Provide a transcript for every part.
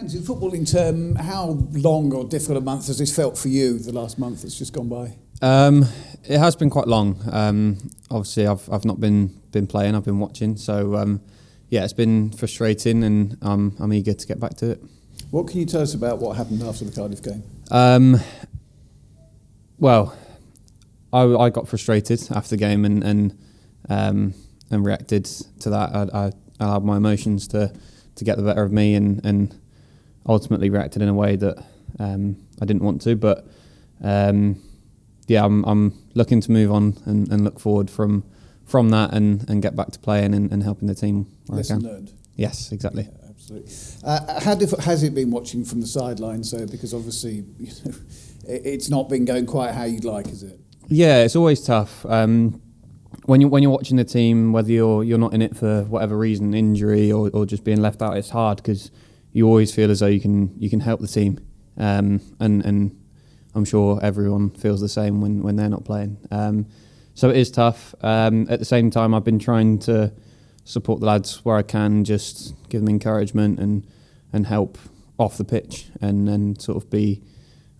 Rand, in footballing term, how long or difficult a month has this felt for you, the last month that's just gone by? It has been quite long. Obviously, I've not been playing, I've been watching. So, it's been frustrating and I'm eager to get back to it. What can you tell us about what happened after the Cardiff game? Well, I got frustrated after the game and reacted to that. I allowed my emotions to get the better of me and ultimately reacted in a way that I didn't want to. But I'm looking to move on and look forward from that and get back to playing and helping the team where I can. Lesson learned. Yes, exactly. Yeah, absolutely. How difficult has it been watching from the sidelines, though? Because obviously, it's not been going quite how you'd like, is it? Yeah, it's always tough. When you're watching the team, whether you're not in it for whatever reason, injury or just being left out, it's hard because you always feel as though you can help the team, and I'm sure everyone feels the same when they're not playing. So it is tough. At the same time, I've been trying to support the lads where I can, just give them encouragement and help off the pitch and sort of be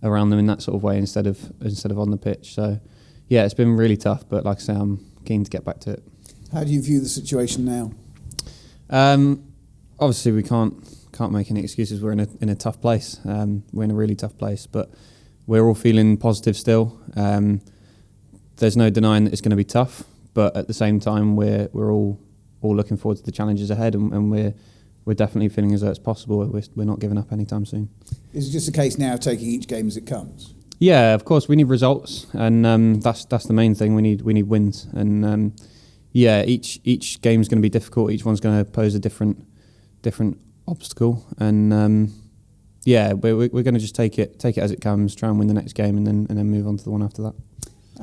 around them in that sort of way instead of on the pitch. So yeah, it's been really tough, but like I say, I'm keen to get back to it. How do you view the situation now? Obviously, we can't make any excuses. We're in a tough place. We're in a really tough place, but we're all feeling positive still. There's no denying that it's going to be tough, but at the same time, we're all looking forward to the challenges ahead, and we're definitely feeling as though it's possible. We're not giving up anytime soon. Is it just a case now of taking each game as it comes? Yeah, of course we need results, and that's the main thing. We need wins, and each game's going to be difficult. Each one's going to pose a different obstacle, and we're going to just take it as it comes, try and win the next game, and then move on to the one after that.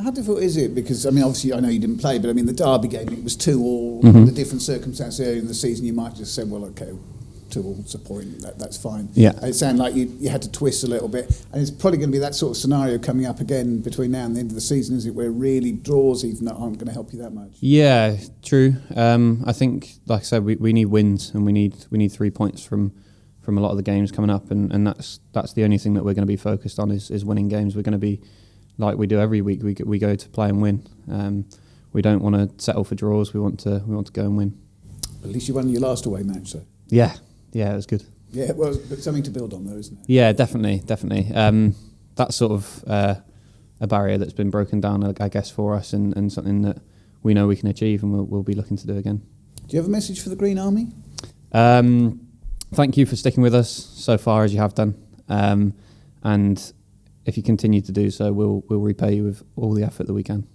How difficult is it? Because, I mean, obviously, I know you didn't play, but I mean, the Derby game, it was 2-2. Mm-hmm. The different circumstances earlier in the season, you might just say, well, okay, 2-2, it's a point, that's fine. Yeah. It sounded like you had to twist a little bit. And it's probably going to be that sort of scenario coming up again between now and the end of the season, is it, where really draws even aren't going to help you that much? Yeah, true. I think, like I said, we need wins, and we need 3 points from a lot of the games coming up, and that's the only thing that we're going to be focused on is winning games. We're going to be, like we do every week, we go to play and win. We don't want to settle for draws. We want to go and win. At least you won your last away match, so. Yeah, it was good. Yeah, well, but something to build on, though, isn't it? Yeah, definitely. That's sort of a barrier that's been broken down, I guess, for us, and something that we know we can achieve, and we'll be looking to do again. Do you have a message for the Green Army? Thank you for sticking with us so far as you have done, and if you continue to do so, we'll repay you with all the effort that we can.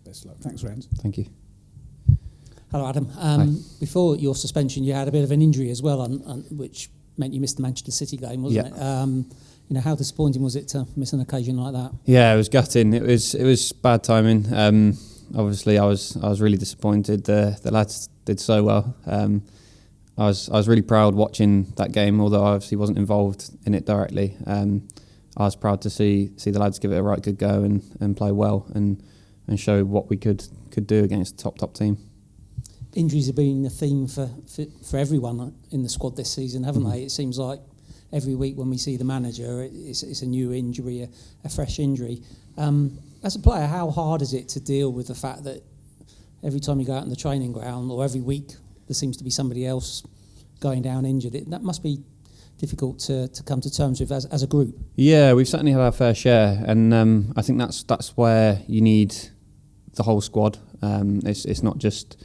Best of luck. Thanks, Rand. Thank you. Hello, Adam. Before your suspension, you had a bit of an injury as well, which meant you missed the Manchester City game, wasn't it? How disappointing was it to miss an occasion like that? Yeah, it was gutting. It was bad timing. Obviously, I was really disappointed. The lads did so well. I was really proud watching that game, although I obviously wasn't involved in it directly. I was proud to see the lads give it a right good go and play well and show what we could do against a top team. Injuries have been a theme for everyone in the squad this season, haven't they? It seems like every week when we see the manager, it's a new injury, a fresh injury. As a player, how hard is it to deal with the fact that every time you go out in the training ground or every week there seems to be somebody else going down injured? That must be difficult to come to terms with as a group. Yeah, we've certainly had our fair share, and I think that's where you need the whole squad. It's not just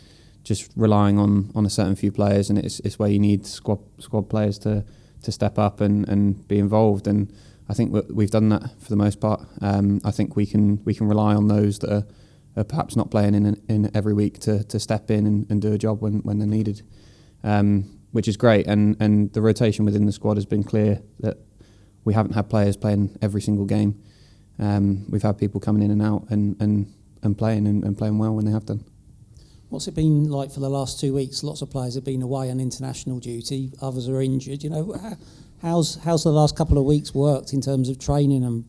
relying on a certain few players, and it's where you need squad players to step up and be involved. And I think we've done that for the most part. I think we can rely on those that are perhaps not playing in every week to step in and do a job when they're needed. Which is great, and the rotation within the squad has been clear that we haven't had players playing every single game. We've had people coming in and out and playing and playing well when they have done. What's it been like for the last 2 weeks? Lots of players have been away on international duty, others are injured. How's the last couple of weeks worked in terms of training and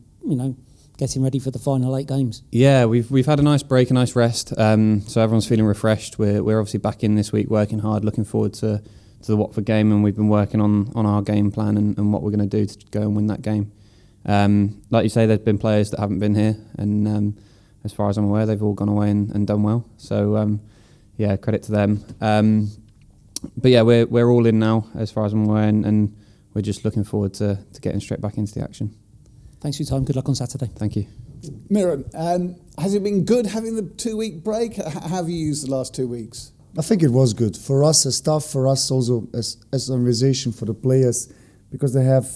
getting ready for the final 8 games? Yeah, we've had a nice break, a nice rest. So everyone's feeling refreshed. We're obviously back in this week, working hard, looking forward to the Watford game, and we've been working on our game plan and what we're going to do to go and win that game. Like you say, there's been players that haven't been here, and as far as I'm aware, they've all gone away and done well. So credit to them. But yeah, we're all in now, as far as I'm aware, and we're just looking forward to getting straight back into the action. Thanks for your time. Good luck on Saturday. Thank you. Miro, has it been good having the 2-week break? How have you used the last 2 weeks? I think it was good for us as staff, for us also as an organization, for the players, because they have,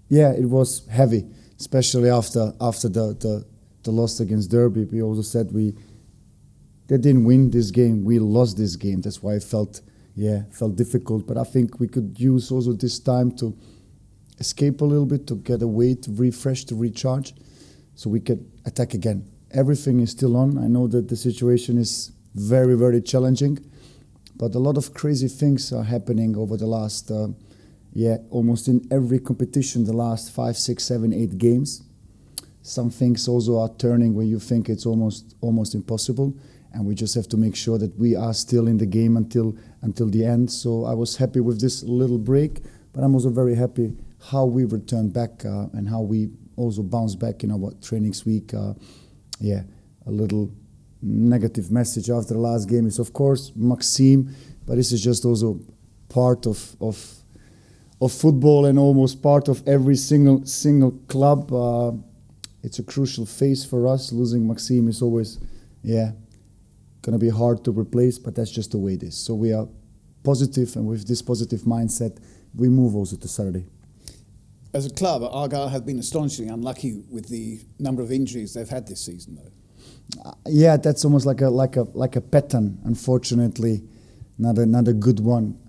it was heavy, especially after the loss against Derby. We also said they didn't win this game, we lost this game. That's why it felt difficult. But I think we could use also this time to escape a little bit, to get away, to refresh, to recharge, so we could attack again. Everything is still on. I know that the situation is very, very challenging, but a lot of crazy things are happening over the last, almost in every competition, the last 5, 6, 7, 8 games. Some things also are turning when you think it's almost impossible, and we just have to make sure that we are still in the game until the end. So I was happy with this little break, but I'm also very happy how we returned back and how we also bounced back in our trainings week. A little negative message after the last game is, of course, Maxime, but this is just also part of football and almost part of every single club. It's a crucial phase for us. Losing Maxime is always, going to be hard to replace, but that's just the way it is. So we are positive, and with this positive mindset, we move also to Saturday. As a club, Argyle have been astonishingly unlucky with the number of injuries they've had this season, though. That's almost like a pattern. Unfortunately, not a good one.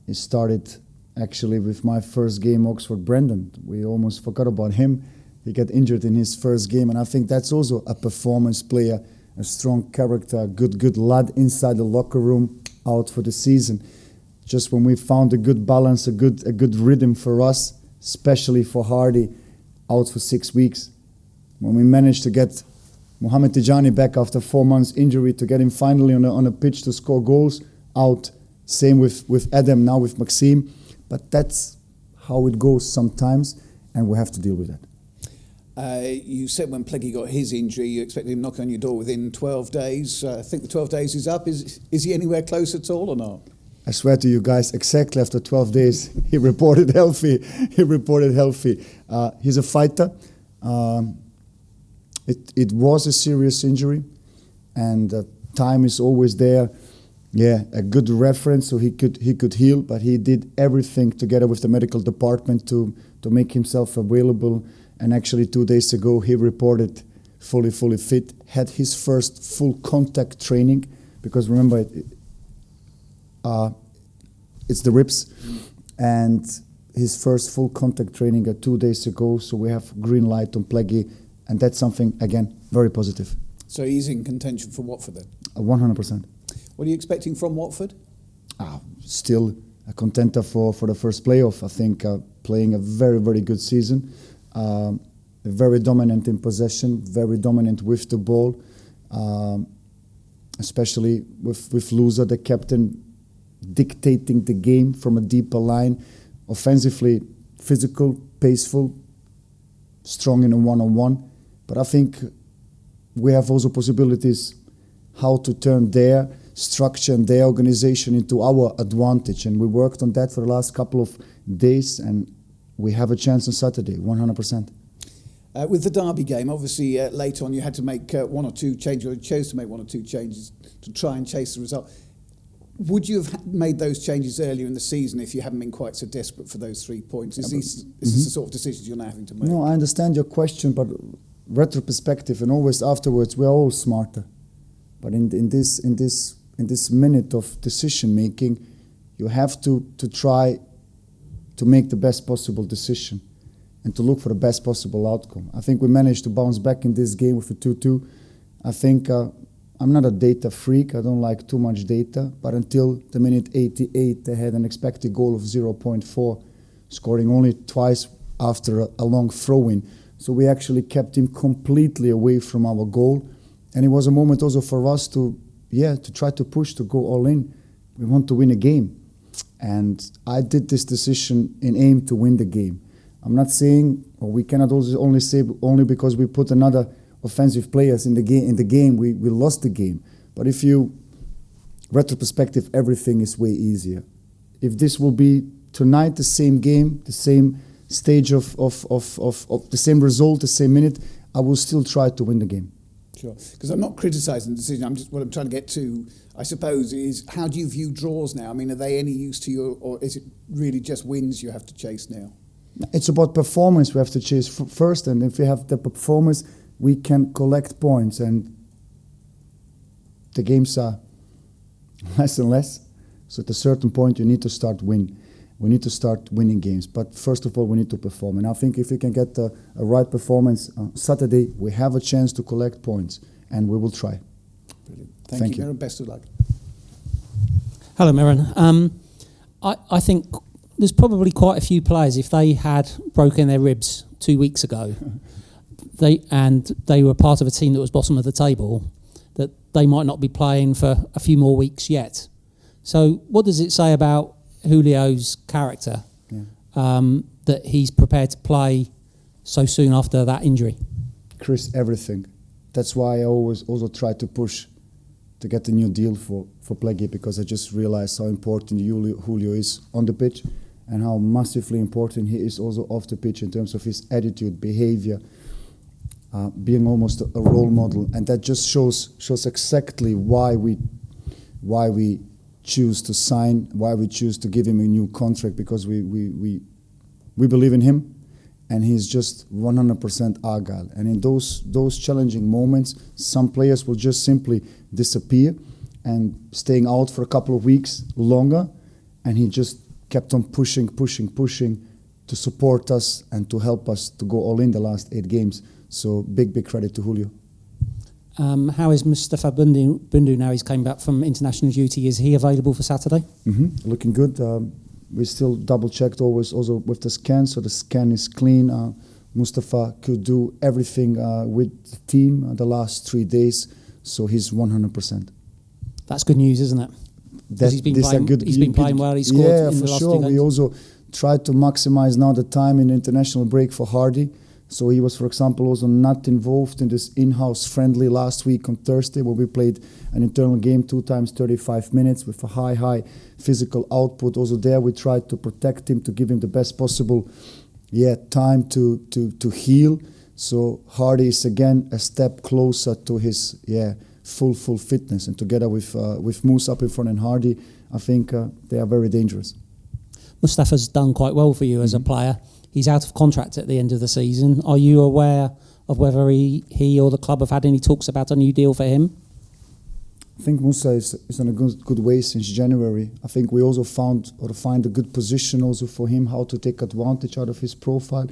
It started actually with my first game, Oxford Brendan. We almost forgot about him. He got injured in his first game, and I think that's also a performance player, a strong character, good lad inside the locker room, out for the season. Just when we found a good balance, a good rhythm for us, especially for Hardy, out for 6 weeks. When we managed to get Mohamed Tijani back after 4 months injury, to get him finally on a pitch to score goals, out. Same with Adam, now with Maxime. But that's how it goes sometimes, and we have to deal with that. You said when Pleggy got his injury, you expected him knocking on your door within 12 days. I think the 12 days is up. Is he anywhere close at all or not? I swear to you guys, exactly after 12 days, he reported healthy. He's a fighter. It was a serious injury, and time is always there. A good reference, so he could heal, but he did everything together with the medical department to make himself available. And actually 2 days ago, he reported fully fit, had his first full contact training, because remember, it's the ribs, and his first full contact training 2 days ago. So we have green light on Pleggy, and that's something, again, very positive. So he's in contention for Watford then? 100%. What are you expecting from Watford? Still a contender for the first playoff. I think playing a very, very good season. Very dominant in possession, very dominant with the ball, especially with Lusa, the captain, dictating the game from a deeper line. Offensively, physical, paceful, strong in a one-on-one. But I think we have also possibilities how to turn their structure and their organization into our advantage. And we worked on that for the last couple of days, and we have a chance on Saturday, 100%. With the Derby game, obviously late on you had to make one or two changes, or you chose to make one or two changes to try and chase the result. Would you have made those changes earlier in the season if you hadn't been quite so desperate for those 3 points? Is this the sort of decisions you're now having to make? No, I understand your question, but retrospective and always afterwards, we're all smarter. But in this minute of decision making, you have to try to make the best possible decision and to look for the best possible outcome. I think we managed to bounce back in this game with a 2-2. I think I'm not a data freak. I don't like too much data. But until the minute 88, they had an expected goal of 0.4, scoring only twice after a long throw-in. So we actually kept him completely away from our goal. And it was a moment also for us to try to push, to go all in. We want to win a game. And I did this decision in aim to win the game. I'm not saying, or we cannot only say only because we put another offensive players in the game, we lost the game. But if you retrospective, everything is way easier. If this will be tonight the same game, the same stage of the same result, the same minute, I will still try to win the game. Sure, because I'm not criticising the decision. What I'm trying to get to, I suppose, is how do you view draws now? I mean, are they any use to you, or is it really just wins you have to chase now? It's about performance we have to chase first, and if we have the performance, we can collect points, and the games are less and less. So at a certain point, you need to start win. We need to start winning games. But first of all, we need to perform. And I think if we can get a right performance on Saturday, we have a chance to collect points, and we will try. Brilliant. Thank you, Miran. Best of luck. Hello, Miran. I think there's probably quite a few players, if they had broken their ribs 2 weeks ago, they were part of a team that was bottom of the table, that they might not be playing for a few more weeks yet. So what does it say about Julio's character that he's prepared to play so soon after that injury? Chris, everything. That's why I always also try to push to get a new deal for Plaggy, because I just realized how important Julio is on the pitch and how massively important he is also off the pitch in terms of his attitude, behavior, being almost a role model. And that just shows exactly why we choose to sign, why we choose to give him a new contract, because we believe in him, and he's just 100% Argyle. And in those challenging moments, some players will just simply disappear and staying out for a couple of weeks longer, and he just kept on pushing to support us and to help us to go all in the last 8 games. So big credit to Julio. How is Mustafa Bundu now he's came back from international duty? Is he available for Saturday? Mm-hmm. Looking good. We still double-checked always also with the scan, so the scan is clean. Mustafa could do everything with the team the last 3 days, so he's 100%. That's good news, isn't it? He's been playing well. He scored in the last 2 games. We also tried to maximize now the time in the international break for Hardy. So he was, for example, also not involved in this in-house friendly last week on Thursday, where we played an internal game 2 times 35 minutes with a high physical output. Also there we tried to protect him, to give him the best possible time to heal. So Hardy is again a step closer to his full fitness. And together with Moose up in front and Hardy, I think they are very dangerous. Mustafa's done quite well for you as a player. He's out of contract at the end of the season. Are you aware of whether he or the club have had any talks about a new deal for him? I think Musa is in a good way since January. I think we also find a good position also for him, how to take advantage out of his profile,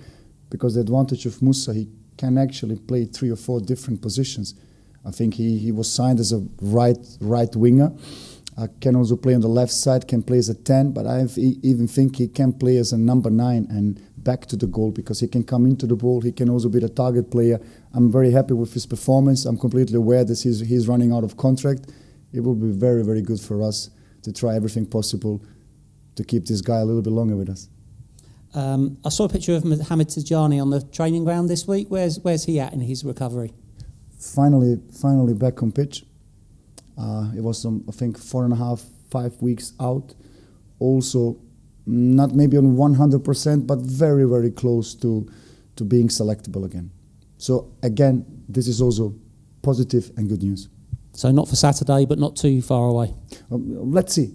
because the advantage of Musa, he can actually play 3 or 4 different positions. I think he was signed as a right winger. Can also play on the left side, can play as a 10, but I even think he can play as a number 9 and back to the goal, because he can come into the ball. He can also be the target player. I'm very happy with his performance. I'm completely aware that he's running out of contract. It will be very, very good for us to try everything possible to keep this guy a little bit longer with us. I saw a picture of Mohamed Tijani on the training ground this week. Where's he at in his recovery? Finally back on pitch. It was I think 4.5, 5 weeks out. Also, not maybe on 100%, but very, very close to being selectable again. So again, this is also positive and good news. So not for Saturday, but not too far away. Let's see.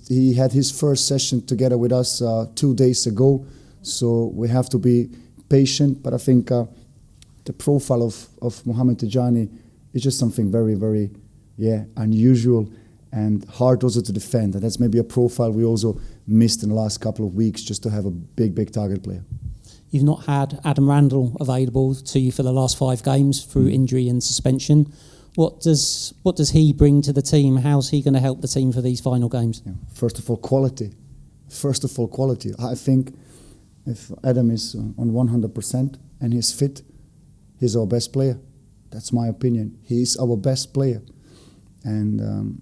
He had his first session together with us 2 days ago, so we have to be patient. But I think the profile of Mohamed Tijani is just something very, very unusual and hard also to defend. And that's maybe a profile we also missed in the last couple of weeks, just to have a big target player. You've not had Adam Randall available to you for the last 5 games through injury and suspension. What does he bring to the team? How's he going to help the team for these final games? First of all, quality. I think if Adam is on 100% and he's fit, he's our best player. That's my opinion. He is our best player. And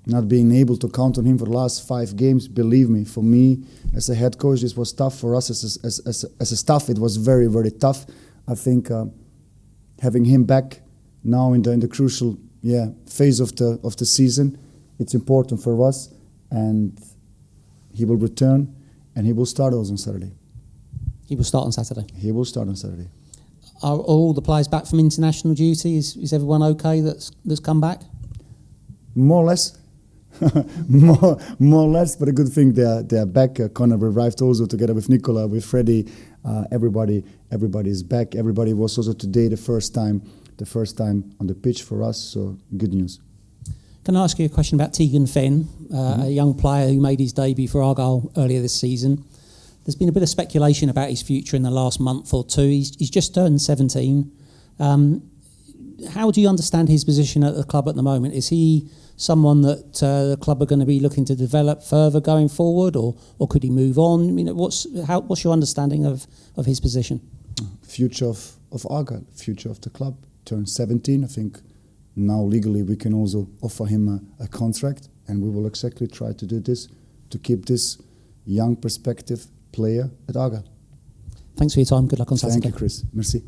not being able to count on him for the last 5 games, believe me, for me as a head coach, this was tough. For us as a staff, it was very, very tough. I think having him back now in the crucial phase of the season, it's important for us, and he will return and he will start us on Saturday. He will start on Saturday. He will start on Saturday. Are all the players back from international duty? Is everyone okay that's come back? More or less. more or less, but a good thing they are back. Connor arrived also together with Nicola, with Freddie. Everybody is back. Everybody was also today the first time on the pitch for us. So good news. Can I ask you a question about Tegan Fenn, a young player who made his debut for Argyle earlier this season? There's been a bit of speculation about his future in the last month or two. He's just turned 17. How do you understand his position at the club at the moment? Is he someone that the club are going to be looking to develop further going forward, or could he move on? I mean, what's your understanding of his position? Future of Argyle, future of the club. Turned 17. I think now legally we can also offer him a contract, and we will exactly try to do this to keep this young perspective player at Argyle. Thanks for your time. Good luck on Saturday. Thank you, Chris. Merci.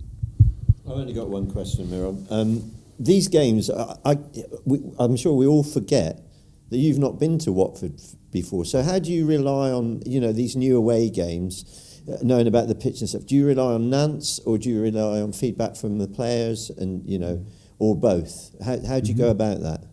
I've only got one question, Miron. These games, I'm sure we all forget that you've not been to Watford before. So how do you rely on these new away games, knowing about the pitch and stuff? Do you rely on Nantes, or do you rely on feedback from the players, and or both? How do you go about that?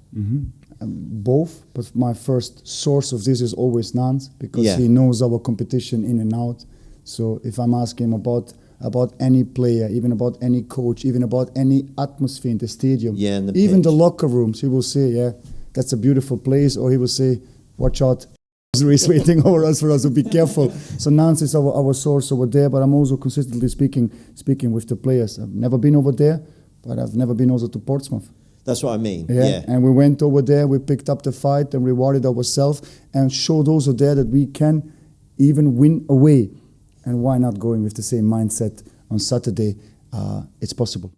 Both, but my first source of this is always Nantes, because he knows our competition in and out. So if I'm asking him about any player, even about any coach, even about any atmosphere in the stadium, and even the locker rooms, he will say, that's a beautiful place, or he will say, watch out, is waiting over us for us, so be careful. So Nantes is our source over there, but I'm also consistently speaking with the players. I've never been over there, but I've never been also to Portsmouth. That's what I mean. Yeah, and we went over there, we picked up the fight and rewarded ourselves, and showed also there that we can even win away. And why not going with the same mindset on Saturday? It's possible.